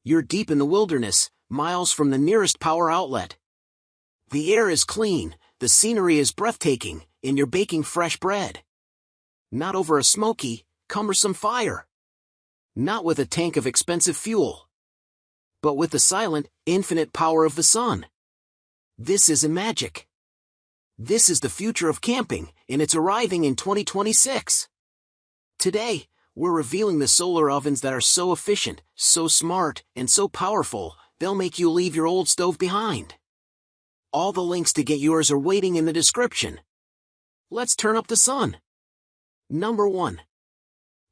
You're deep in the wilderness, miles from the nearest power outlet. The air is clean, the scenery is breathtaking, and you're baking fresh bread. Not over a smoky, cumbersome fire. Not with a tank of expensive fuel. But with the silent, infinite power of the sun. This isn't magic. This is the future of camping, and it's arriving in 2026. Today, we're revealing the solar ovens that are so efficient, so smart, and so powerful, they'll make you leave your old stove behind. All the links to get yours are waiting in the description. Let's turn up the sun. Number 1.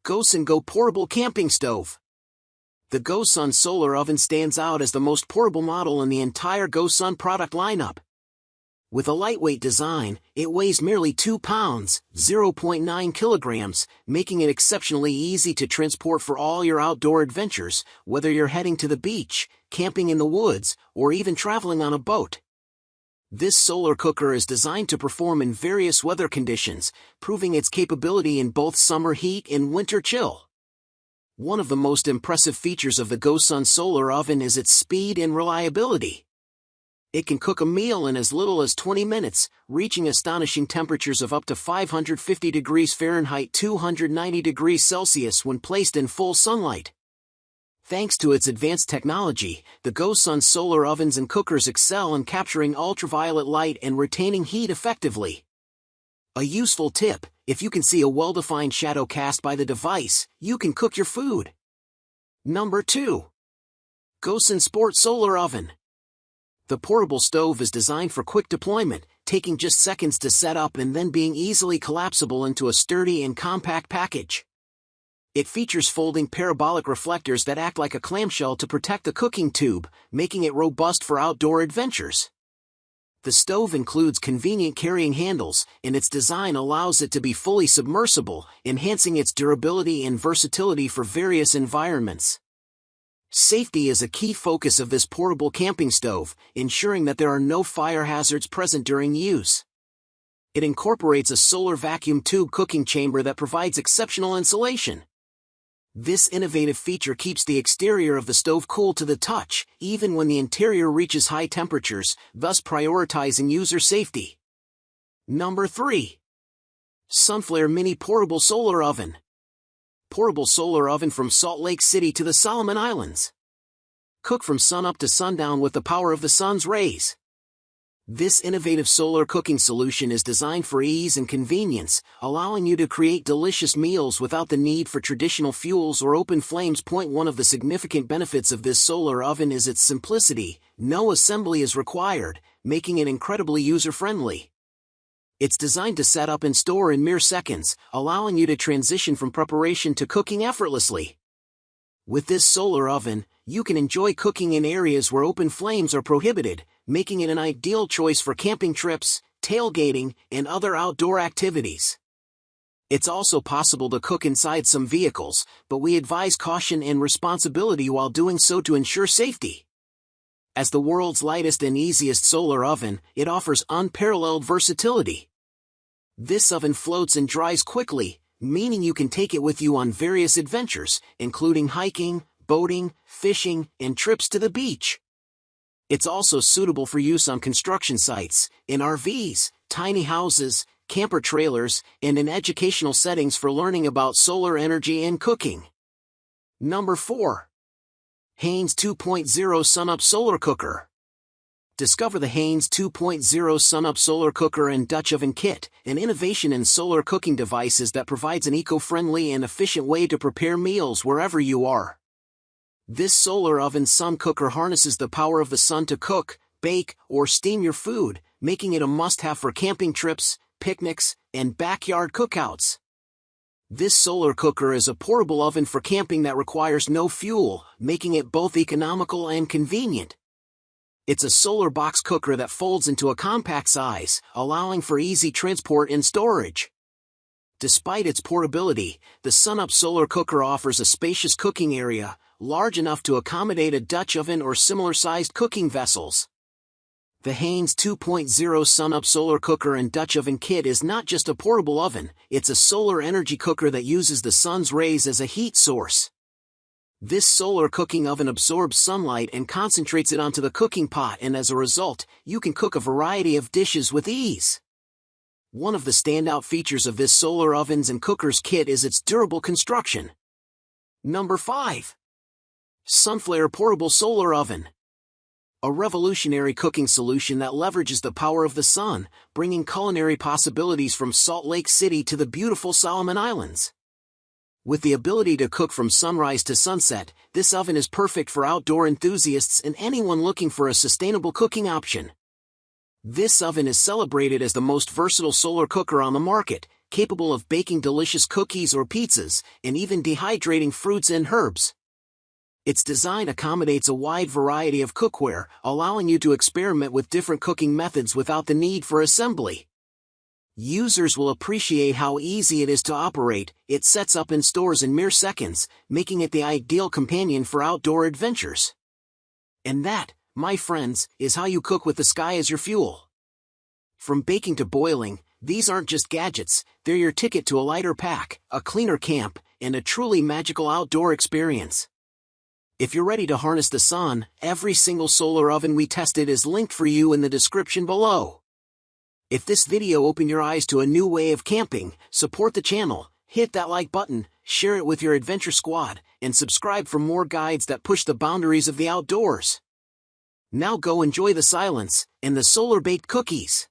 GOSUN Go Portable Camping Stove. The GOSUN solar oven stands out as the most portable model in the entire GOSUN product lineup. With a lightweight design, it weighs merely 2 pounds, 0.9 kilograms, making it exceptionally easy to transport for all your outdoor adventures, whether you're heading to the beach, camping in the woods, or even traveling on a boat. This solar cooker is designed to perform in various weather conditions, proving its capability in both summer heat and winter chill. One of the most impressive features of the GOSUN solar oven is its speed and reliability. It can cook a meal in as little as 20 minutes, reaching astonishing temperatures of up to 550 degrees Fahrenheit 290 degrees Celsius when placed in full sunlight. Thanks to its advanced technology, the GOSUN solar ovens and cookers excel in capturing ultraviolet light and retaining heat effectively. A useful tip: if you can see a well-defined shadow cast by the device, you can cook your food. Number 2. GOSUN Sport Solar Oven. The portable stove is designed for quick deployment, taking just seconds to set up and then being easily collapsible into a sturdy and compact package. It features folding parabolic reflectors that act like a clamshell to protect the cooking tube, making it robust for outdoor adventures. The stove includes convenient carrying handles, and its design allows it to be fully submersible, enhancing its durability and versatility for various environments. Safety is a key focus of this portable camping stove, ensuring that there are no fire hazards present during use. It incorporates a solar vacuum tube cooking chamber that provides exceptional insulation. This innovative feature keeps the exterior of the stove cool to the touch, even when the interior reaches high temperatures, thus prioritizing user safety. Number 3. Sunflair Mini Portable Solar Oven. Portable solar oven from Salt Lake City to the Solomon Islands. Cook from sunup to sundown with the power of the sun's rays. This innovative solar cooking solution is designed for ease and convenience, allowing you to create delicious meals without the need for traditional fuels or open flames. One of the significant benefits of this solar oven is its simplicity. No assembly is required, making it incredibly user-friendly. It's designed to set up and store in mere seconds, allowing you to transition from preparation to cooking effortlessly. With this solar oven, you can enjoy cooking in areas where open flames are prohibited, making it an ideal choice for camping trips, tailgating, and other outdoor activities. It's also possible to cook inside some vehicles, but we advise caution and responsibility while doing so to ensure safety. As the world's lightest and easiest solar oven, it offers unparalleled versatility. This oven floats and dries quickly, meaning you can take it with you on various adventures, including hiking, boating, fishing, and trips to the beach. It's also suitable for use on construction sites, in RVs, tiny houses, camper trailers, and in educational settings for learning about solar energy and cooking. Number 4. Haines 2.0 SunUp Solar Cooker. Discover the Haines 2.0 SunUp Solar Cooker and Dutch Oven Kit, an innovation in solar cooking devices that provides an eco-friendly and efficient way to prepare meals wherever you are. This solar oven sun cooker harnesses the power of the sun to cook, bake, or steam your food, making it a must-have for camping trips, picnics, and backyard cookouts. This solar cooker is a portable oven for camping that requires no fuel, making it both economical and convenient. It's a solar box cooker that folds into a compact size, allowing for easy transport and storage. Despite its portability, the SunUp solar cooker offers a spacious cooking area, large enough to accommodate a Dutch oven or similar-sized cooking vessels. The Haines 2.0 SunUp Solar Cooker and Dutch Oven Kit is not just a portable oven, it's a solar energy cooker that uses the sun's rays as a heat source. This solar cooking oven absorbs sunlight and concentrates it onto the cooking pot, and as a result, you can cook a variety of dishes with ease. One of the standout features of this solar ovens and cookers kit is its durable construction. Number 5. Sunflair Portable Solar Oven. A revolutionary cooking solution that leverages the power of the sun, bringing culinary possibilities from Salt Lake City to the beautiful Solomon Islands. With the ability to cook from sunrise to sunset, this oven is perfect for outdoor enthusiasts and anyone looking for a sustainable cooking option. This oven is celebrated as the most versatile solar cooker on the market, capable of baking delicious cookies or pizzas, and even dehydrating fruits and herbs. Its design accommodates a wide variety of cookware, allowing you to experiment with different cooking methods without the need for assembly. Users will appreciate how easy it is to operate. It sets up and stores in mere seconds, making it the ideal companion for outdoor adventures. And that, my friends, is how you cook with the sky as your fuel. From baking to boiling, these aren't just gadgets, they're your ticket to a lighter pack, a cleaner camp, and a truly magical outdoor experience. If you're ready to harness the sun, every single solar oven we tested is linked for you in the description below. If this video opened your eyes to a new way of camping, support the channel, hit that like button, share it with your adventure squad, and subscribe for more guides that push the boundaries of the outdoors. Now go enjoy the silence and the solar-baked cookies.